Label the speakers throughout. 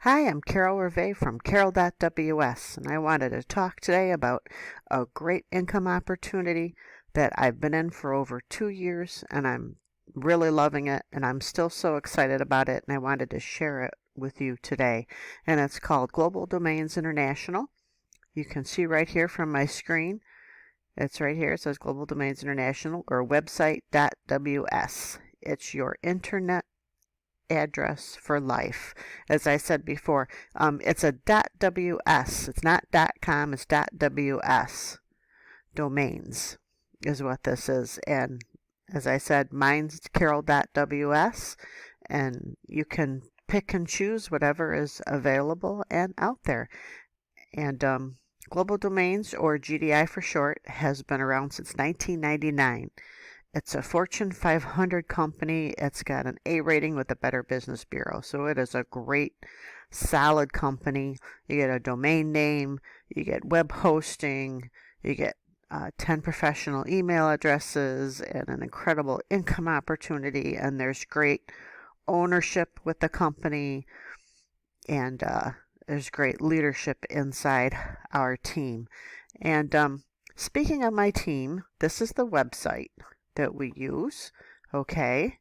Speaker 1: Hi, I'm Carol Hervé from Carol.ws, and I wanted to talk today about a great income opportunity that I've been in for over 2 years, and I'm really loving it, and I'm still so excited about it, and I wanted to share it with you today. And it's called Global Domains International. You can see right here from my screen. It's right here. It says Global Domains International or website.ws. It's your internet address for life. As I said before, it's a .ws. It's not .com, it's .ws. Domains is what this is. And as I said, mine's carol.ws, and you can pick and choose whatever is available and out there. And Global Domains, or GDI for short, has been around since 1999. It's a Fortune 500 company. It's got an A rating with the Better Business Bureau. So it is a great, solid company. You get a domain name, you get web hosting, you get 10 professional email addresses, and an incredible income opportunity. And there's great ownership with the company, and there's great leadership inside our team. And speaking of my team, this is the website that we use. Okay.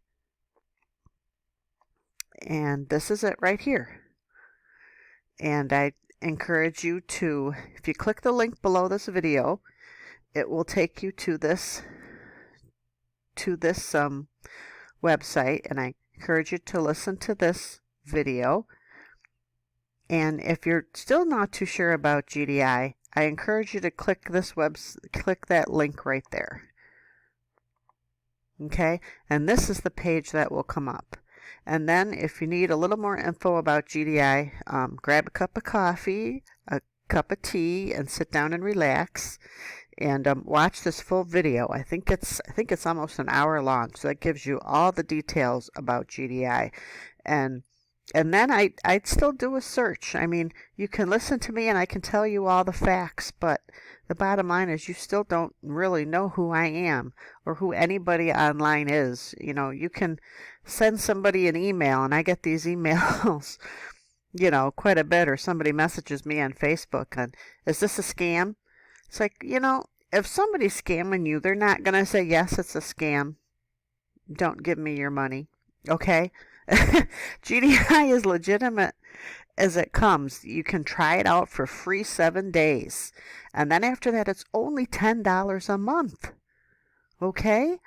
Speaker 1: And this is it right here. And I encourage you to, if you click the link below this video, it will take you to this website, and I encourage you to listen to this video. And if you're still not too sure about GDI, I encourage you to click that link right there. Okay, and this is the page that will come up. And then if you need a little more info about GDI, grab a cup of coffee, a cup of tea, and sit down and relax, and watch this full video. I think it's almost an hour long, so that gives you all the details about GDI. And then I'd still do a search. I mean, you can listen to me and I can tell you all the facts, but the bottom line is you still don't really know who I am or who anybody online is. You know, you can send somebody an email, and I get these emails, quite a bit, or somebody messages me on Facebook and, is this a scam? It's like, if somebody's scamming you, they're not going to say, yes, it's a scam. Don't give me your money. Okay? GDI is legitimate as it comes. You can try it out for free 7 days. And then after that, it's only $10 a month. Okay?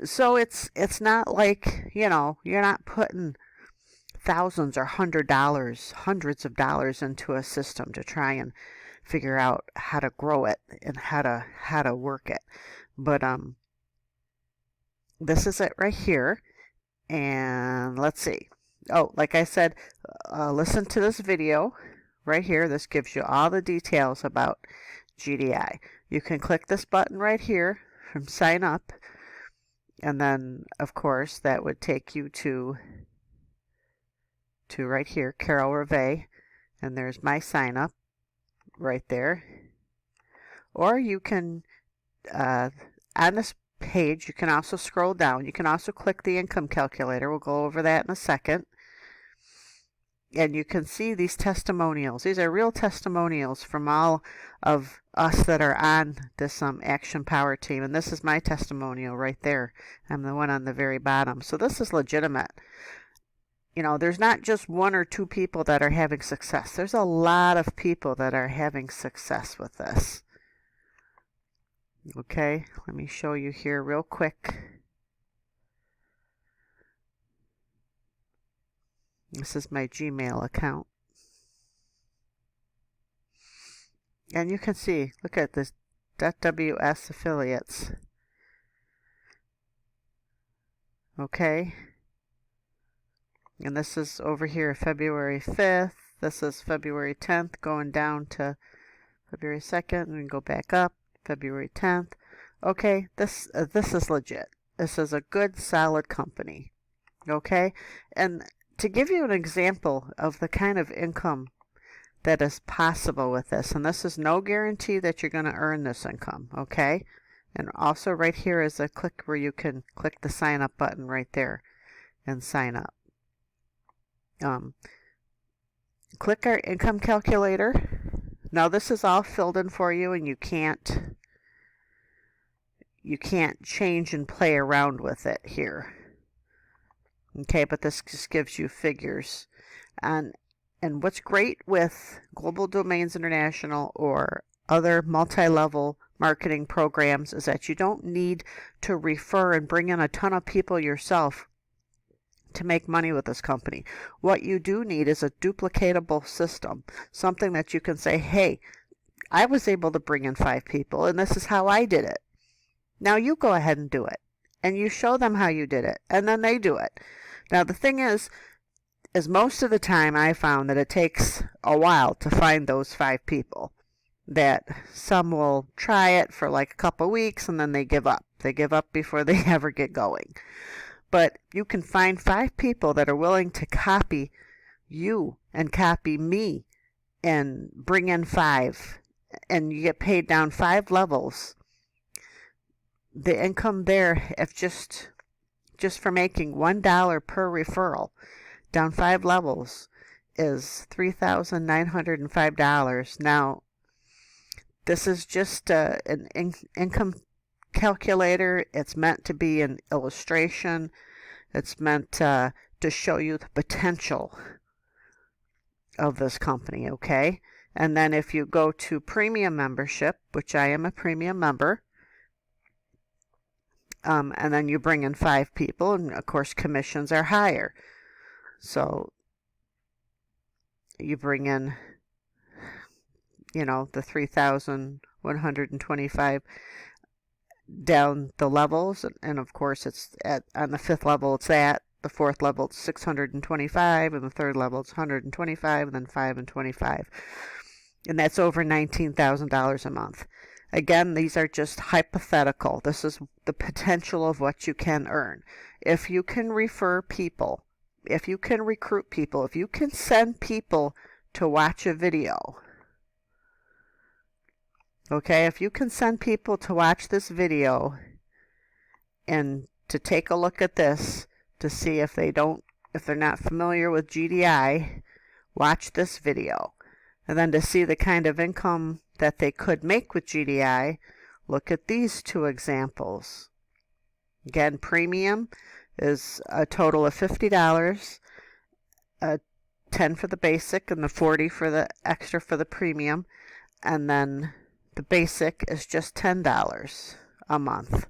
Speaker 1: So it's not like, you're not putting thousands or hundreds of dollars into a system to try and figure out how to grow it and how to work it. But this is it right here. And let's see. Oh, like I said, listen to this video right here. This gives you all the details about GDI. You can click this button right here from sign up. And then, of course, that would take you to right here, Carol Hervé. And there's my sign up right there. Or you can, on this page, you can also scroll down. You can also click the income calculator. We'll go over that in a second. And you can see these testimonials. These are real testimonials from all of us that are on this Action Power team. And this is my testimonial right there. I'm the one on the very bottom. So this is legitimate. There's not just one or two people that are having success. There's a lot of people that are having success with this. Okay, let me show you here real quick. This is my Gmail account. And you can see, look at this, .ws affiliates. Okay. And this is over here February 5th. This is February 10th going down to February 2nd, and we go back up. February 10th. Okay, this is legit. This is a good, solid company. Okay, and to give you an example of the kind of income that is possible with this, and this is no guarantee that you're going to earn this income. Okay, and also right here is a click where you can click the sign up button right there and sign up. click our income calculator. Now this is all filled in for you, and you can't change and play around with it here. Okay, but this just gives you figures. And what's great with Global Domains International or other multi-level marketing programs is that you don't need to refer and bring in a ton of people yourself to make money with this company. What you do need is a duplicatable system, something that you can say, hey, I was able to bring in 5 people, and this is how I did it. Now you go ahead and do it, and you show them how you did it, and then they do it. Now the thing is most of the time I found that it takes a while to find those 5 people. That some will try it for like a couple weeks and then they give up. They give up before they ever get going. But you can find 5 people that are willing to copy you and copy me and bring in 5, and you get paid down 5 levels. The income there, if just for making $1 per referral down 5 levels, is $3,905. Now, this is just an income calculator. It's meant to be an illustration. It's meant to show you the potential of this company, okay? And then if you go to premium membership, which I am a premium member, and then you bring in 5 people, and of course commissions are higher. So you bring in, the 3,125 down the levels, and of course it's on the 5th level it's that, the 4th level it's 625, and the 3rd level it's 125, and then 5 and 25, and that's over $19,000 a month. Again, these are just hypothetical. This is the potential of what you can earn. If you can refer people, if you can recruit people, if you can send people to watch a video, okay, if you can send people to watch this video and to take a look at this to see if they're not familiar with GDI, watch this video. And then to see the kind of income that they could make with GDI, look at these 2 examples. Again, premium is a total of $50, $10 for the basic and the $40 for the extra for the premium, and then the basic is just $10 a month.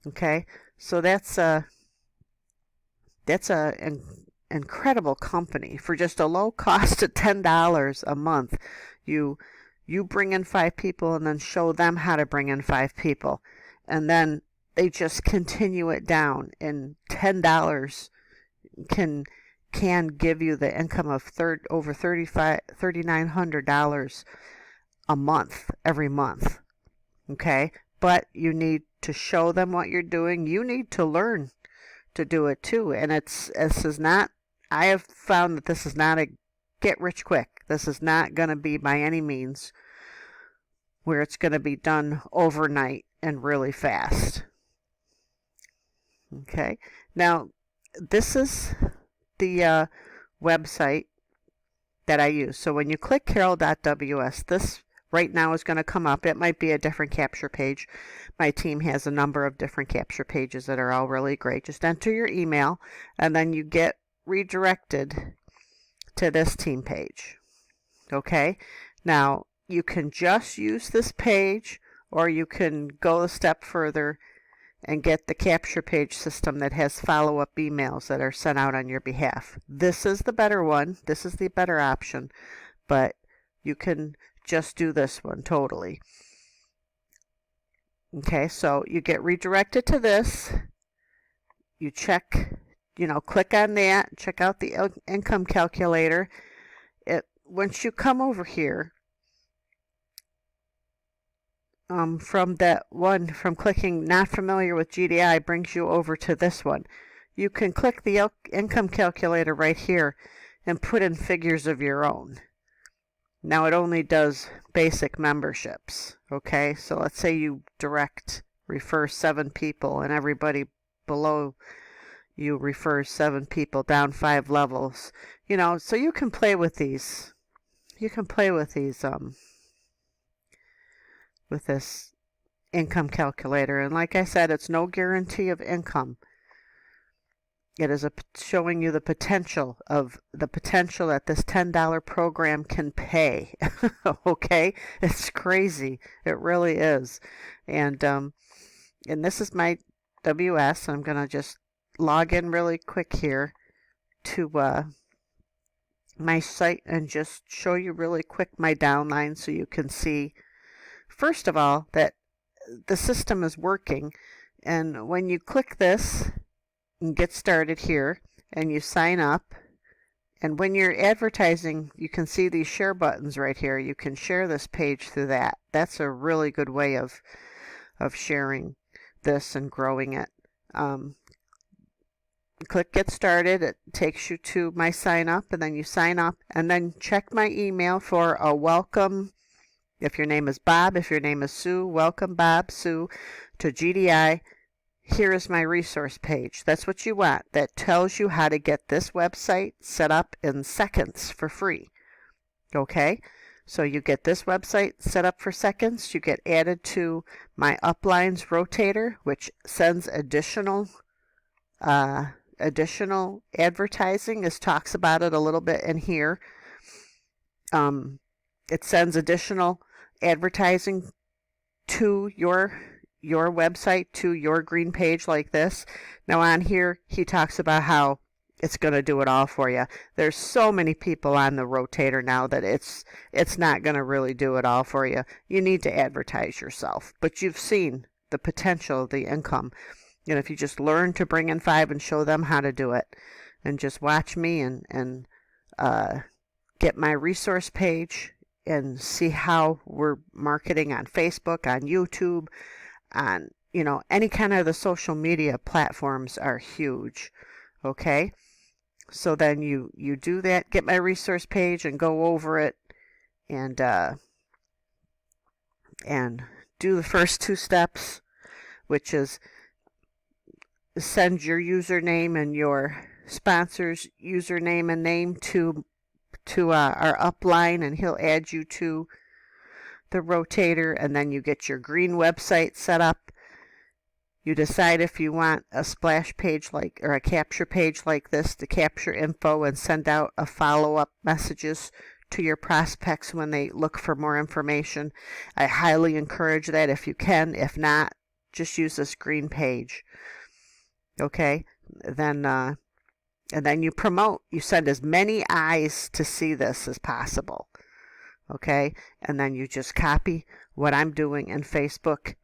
Speaker 1: Okay, so that's an incredible company for just a low cost of $10 a month. You bring in 5 people and then show them how to bring in 5 people, and then they just continue it down, and $10 can give you the income of over $3,900 a month every month. Okay, but you need to show them what you're doing. You need to learn to do it too, and I have found that this is not a get rich quick. This is not going to be by any means where it's going to be done overnight and really fast. Okay, now this is the website that I use. So when you click Carol.ws, this right now is going to come up. It might be a different capture page. My team has a number of different capture pages that are all really great. Just enter your email, and then you get redirected to this team page. Okay, now you can just use this page, or you can go a step further and get the capture page system that has follow-up emails that are sent out on your behalf. This is the better one. This is the better option, but you can just do this one totally. Okay, so you get redirected to this. You check, click on that, check out the income calculator. Once you come over here, from clicking not familiar with GDI brings you over to this one. You can click the income calculator right here and put in figures of your own. Now it only does basic memberships. Okay, so let's say you refer 7 people, and everybody below you refer 7 people down 5 levels. So you can play with these. You can play with these with this income calculator. And like I said, it's no guarantee of income. It is showing you the potential that this $10 program can pay. Okay? It's crazy. It really is. And this is my WS. I'm going to just log in really quick here to my site and just show you really quick my downline so you can see, first of all, that the system is working. And when you click this and get started here and you sign up, and when you're advertising, you can see these share buttons right here. You can share this page through that. That's a really good way of sharing this and growing it. Click get started. It takes you to my sign up, and then you sign up, and then check my email for a welcome. If your name is Bob, if your name is Sue, welcome Bob, Sue, to GDI. Here is my resource page. That's what you want. That tells you how to get this website set up in seconds for free. Okay? So you get this website set up for seconds. You get added to my Uplines rotator, which sends additional advertising. This talks about it a little bit in here. It sends additional advertising to your website, to your green page like this. Now on here, he talks about how it's going to do it all for you. There's so many people on the rotator now that it's not going to really do it all for you. You need to advertise yourself. But you've seen the potential, the income. If you just learn to bring in 5 and show them how to do it, and just watch me and get my resource page and see how we're marketing on Facebook, on YouTube, on any kind of the social media platforms are huge. Okay, so then you do that, get my resource page and go over it and do the first 2 steps, which is send your username and your sponsor's username and name to our upline, and he'll add you to the rotator, and then you get your green website set up. You decide if you want a splash page or a capture page like this to capture info and send out a follow-up messages to your prospects when they look for more information. I highly encourage that if you can. If not, just use this green page. Okay, then and then you promote. You send as many eyes to see this as possible. Okay, and then you just copy what I'm doing in Facebook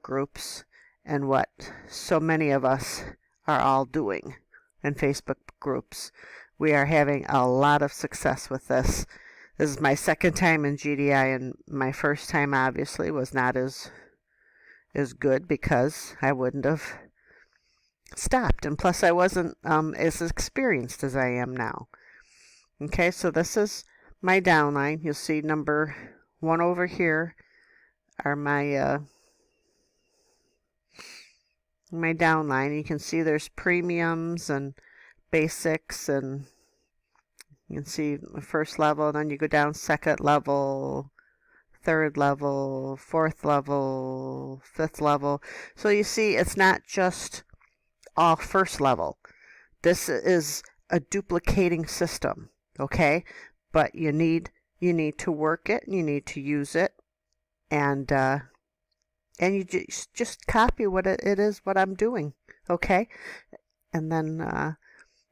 Speaker 1: groups, and what so many of us are all doing in Facebook groups. We are having a lot of success with this. This is my second time in GDI, and my first time obviously was not as good because I wouldn't have stopped, and plus I wasn't as experienced as I am now. Okay, so this is my downline. You'll see number 1 over here are my my downline. You can see there's premiums and basics, and you can see the first level, and then you go down second level, third level, fourth level, fifth level. So you see it's not just all first level. This is a duplicating system, okay? But you need to work it, and you need to use it, and you just copy what it is, what I'm doing, okay? And then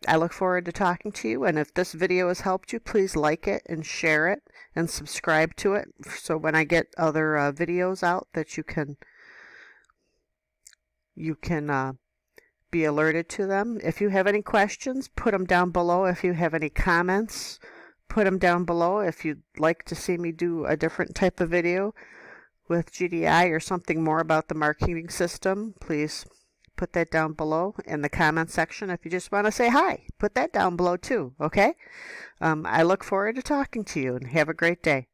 Speaker 1: I look forward to talking to you, and if this video has helped you, please like it and share it and subscribe to it, so when I get other videos out that you can be alerted to them. If you have any questions, put them down below. If you have any comments, put them down below. If you'd like to see me do a different type of video with GDI or something more about the marketing system, please put that down below in the comment section. If you just want to say hi, put that down below too, okay? I look forward to talking to you, and have a great day.